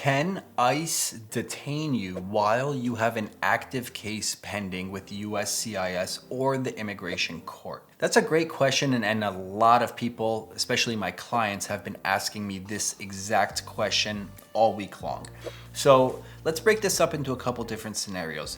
Can ICE detain you while you have an active case pending with USCIS or the immigration court? That's a great question, and a lot of people, especially my clients, have been asking me this exact question all week long. So let's break this up into a couple different scenarios.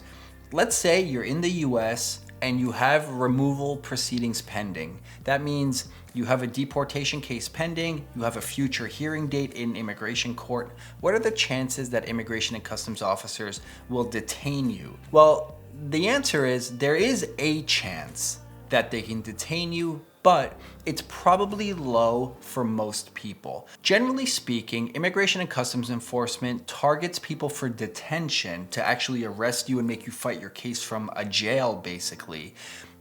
Let's say you're in the US and you have removal proceedings pending. That means you have a deportation case pending, you have a future hearing date in immigration court. What are the chances that immigration and customs officers will detain you? Well, the answer is there is a chance that they can detain you, but it's probably low for most people. Generally speaking, immigration and customs enforcement targets people for detention to actually arrest you and make you fight your case from a jail, basically,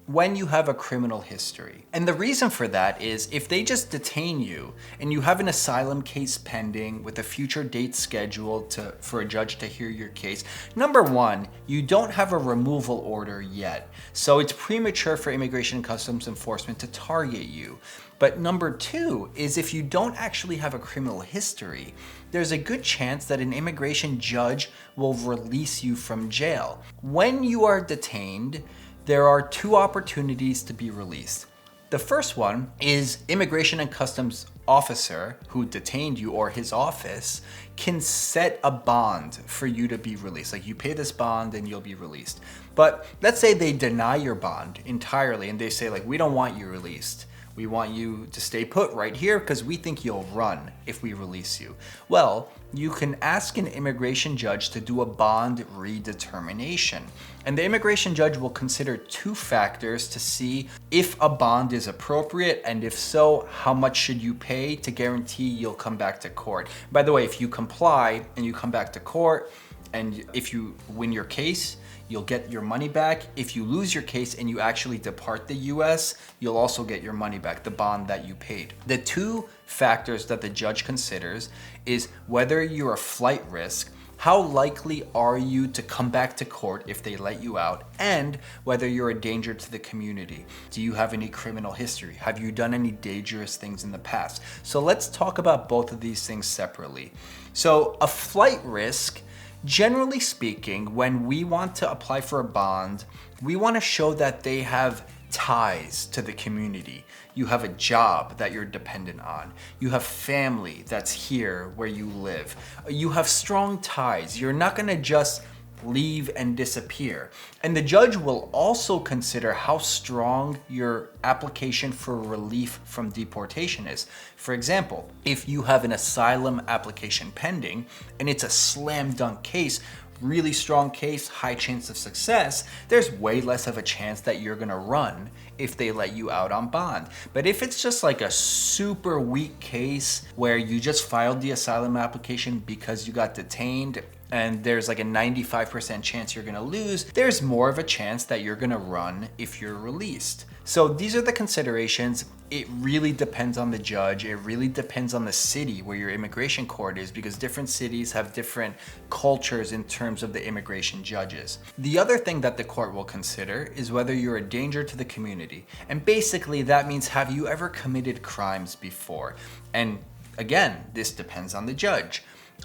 when you have a criminal history. And the reason for that is if they just detain you and you have an asylum case pending with a future date scheduled for a judge to hear your case, number one, you don't have a removal order yet. So it's premature for immigration and customs enforcement to target you. But number two is if you don't actually have a criminal history, there's a good chance that an immigration judge will release you from jail. When you are detained, there are two opportunities to be released. The first one is immigration and customs officer who detained you or his office can set a bond for you to be released. Like you pay this bond and you'll be released. But let's say they deny your bond entirely and they say like, we don't want you released. We want you to stay put right here because we think you'll run if we release you. Well, you can ask an immigration judge to do a bond redetermination. And the immigration judge will consider two factors to see if a bond is appropriate, and if so, how much should you pay to guarantee you'll come back to court. By the way, if you comply and you come back to court, and if you win your case, you'll get your money back. If you lose your case and you actually depart the US, you'll also get your money back, the bond that you paid. The two factors that the judge considers is whether you're a flight risk, how likely are you to come back to court if they let you out, and whether you're a danger to the community. Do you have any criminal history? Have you done any dangerous things in the past? So let's talk about both of these things separately. So a flight risk, generally speaking, when we want to apply for a bond, we want to show that they have ties to the community. You have a job that you're dependent on. You have family that's here where you live. You have strong ties. You're not going to just leave and disappear. And the judge will also consider how strong your application for relief from deportation is. For example, if you have an asylum application pending and it's a slam dunk case, really strong case, high chance of success, there's way less of a chance that you're gonna run if they let you out on bond. But if it's just like a super weak case where you just filed the asylum application because you got detained and there's like a 95% chance you're gonna lose, there's more of a chance that you're gonna run if you're released. So these are the considerations. It really depends on the judge. It really depends on the city where your immigration court is, because different cities have different cultures in terms of the immigration judges. The other thing that the court will consider is whether you're a danger to the community. And basically that means, have you ever committed crimes before? And again, this depends on the judge.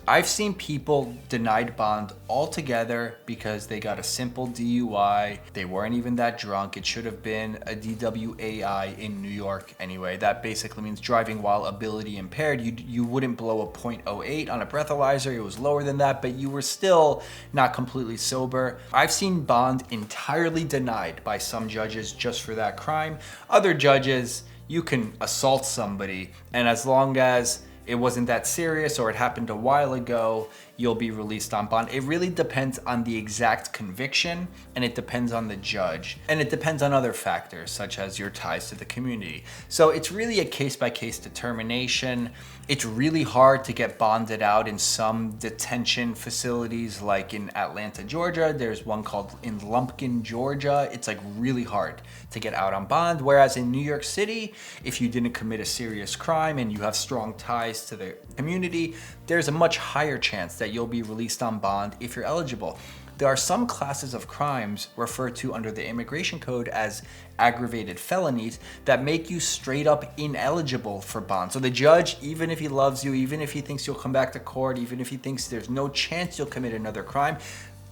I've seen people denied bond altogether because they got a simple DUI. They weren't even that drunk. It should have been a DWAI in New York anyway. That basically means driving while ability impaired. You wouldn't blow a .08 on a breathalyzer. It was lower than that, but you were still not completely sober. I've seen bond entirely denied by some judges just for that crime. Other judges, you can assault somebody, and as long as it wasn't that serious or it happened a while ago, you'll be released on bond. It really depends on the exact conviction, and it depends on the judge, and it depends on other factors such as your ties to the community. So it's really a case-by-case determination. It's really hard to get bonded out in some detention facilities, like in Atlanta, Georgia. There's one called in Lumpkin, Georgia. It's like really hard to get out on bond. Whereas in New York City, if you didn't commit a serious crime and you have strong ties to the community, there's a much higher chance that you'll be released on bond if you're eligible. there are some classes of crimes referred to under the Immigration Code as aggravated felonies that make you straight up ineligible for bond. So the judge, even if he loves you, even if he thinks you'll come back to court, even if he thinks there's no chance you'll commit another crime,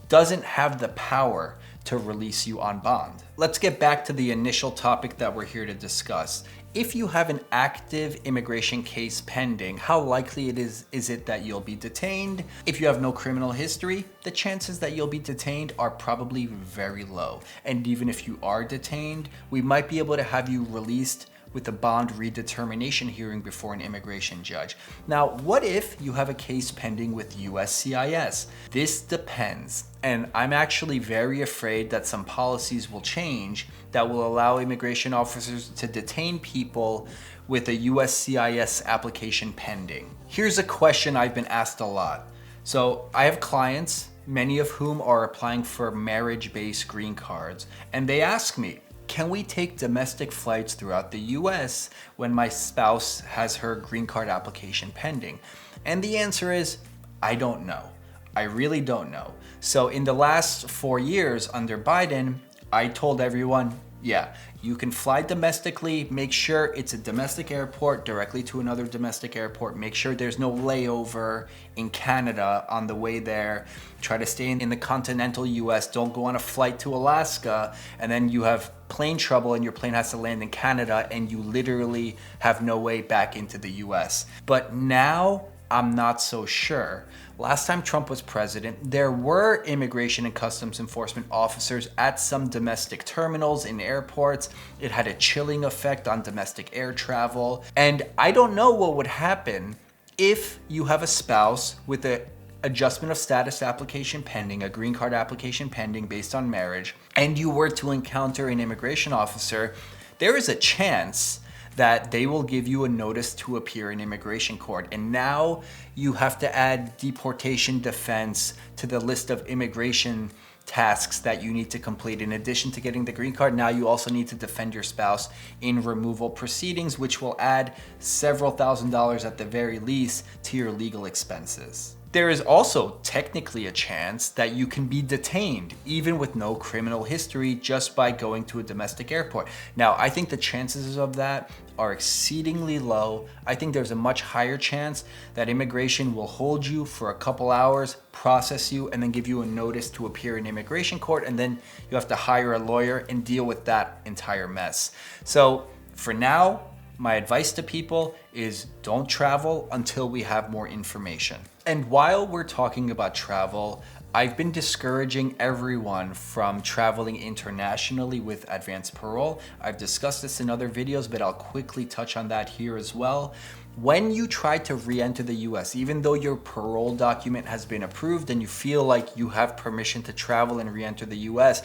doesn't have the power to release you on bond. Let's get back to the initial topic that we're here to discuss. If you have an active immigration case pending, how likely is it that you'll be detained? If you have no criminal history, the chances that you'll be detained are probably very low. And even if you are detained, we might be able to have you released with a bond redetermination hearing before an immigration judge. Now, what if you have a case pending with USCIS? This depends, and I'm actually very afraid that some policies will change that will allow immigration officers to detain people with a USCIS application pending. Here's a question I've been asked a lot. So I have clients, many of whom are applying for marriage-based green cards, and they ask me, can we take domestic flights throughout the US when my spouse has her green card application pending? And the answer is, I don't know. I really don't know. So in the last 4 years under Biden, I told everyone, yeah, you can fly domestically, make sure it's a domestic airport directly to another domestic airport, make sure there's no layover in Canada on the way there, try to stay in the continental US, don't go on a flight to Alaska, and then you have plane trouble and your plane has to land in Canada and you literally have no way back into the US. But now, I'm not so sure. Last time Trump was president, there were immigration and customs enforcement officers at some domestic terminals in airports. It had a chilling effect on domestic air travel. And I don't know what would happen if you have a spouse with an adjustment of status application pending, a green card application pending based on marriage, and you were to encounter an immigration officer. There is a chance that they will give you a notice to appear in immigration court. And now you have to add deportation defense to the list of immigration tasks that you need to complete. In addition to getting the green card, now you also need to defend your spouse in removal proceedings, which will add several $1,000s at the very least to your legal expenses. There is also technically a chance that you can be detained, even with no criminal history, just by going to a domestic airport. Now, I think the chances of that are exceedingly low. I think there's a much higher chance that immigration will hold you for a couple hours, process you, and then give you a notice to appear in immigration court, and then you have to hire a lawyer and deal with that entire mess. So for now, my advice to people is don't travel until we have more information. And while we're talking about travel, I've been discouraging everyone from traveling internationally with advanced parole. I've discussed this in other videos, but I'll quickly touch on that here as well. When you try to re-enter the US, even though your parole document has been approved and you feel like you have permission to travel and re-enter the US,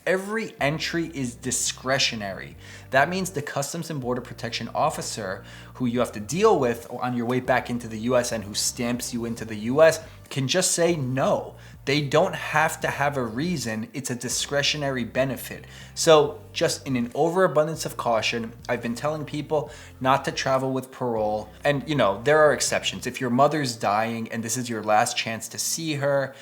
every entry is discretionary. That means the Customs and Border Protection officer who you have to deal with on your way back into the US and who stamps you into the US can just say no. They don't have to have a reason. It's a discretionary benefit. So just in an overabundance of caution, I've been telling people not to travel with parole. And there are exceptions. If your mother's dying and this is your last chance to see her,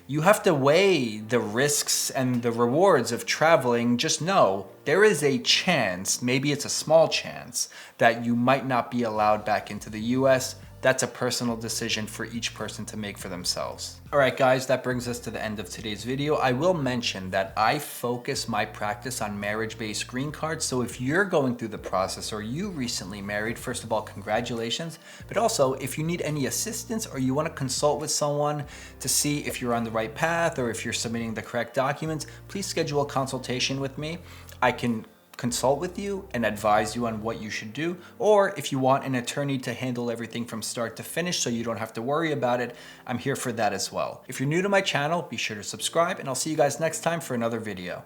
you have to weigh the risks and the rewards of traveling. Just know there is a chance, maybe it's a small chance, that you might not be allowed back into the US. That's a personal decision for each person to make for themselves. All right, guys, that brings us to the end of today's video. I will mention that I focus my practice on marriage-based green cards. So if you're going through the process or you recently married, first of all, congratulations. But also, if you need any assistance or you want to consult with someone to see if you're on the right path or if you're submitting the correct documents, please schedule a consultation with me. I can consult with you and advise you on what you should do, or if you want an attorney to handle everything from start to finish so you don't have to worry about it, I'm here for that as well. If you're new to my channel, be sure to subscribe, and I'll see you guys next time for another video.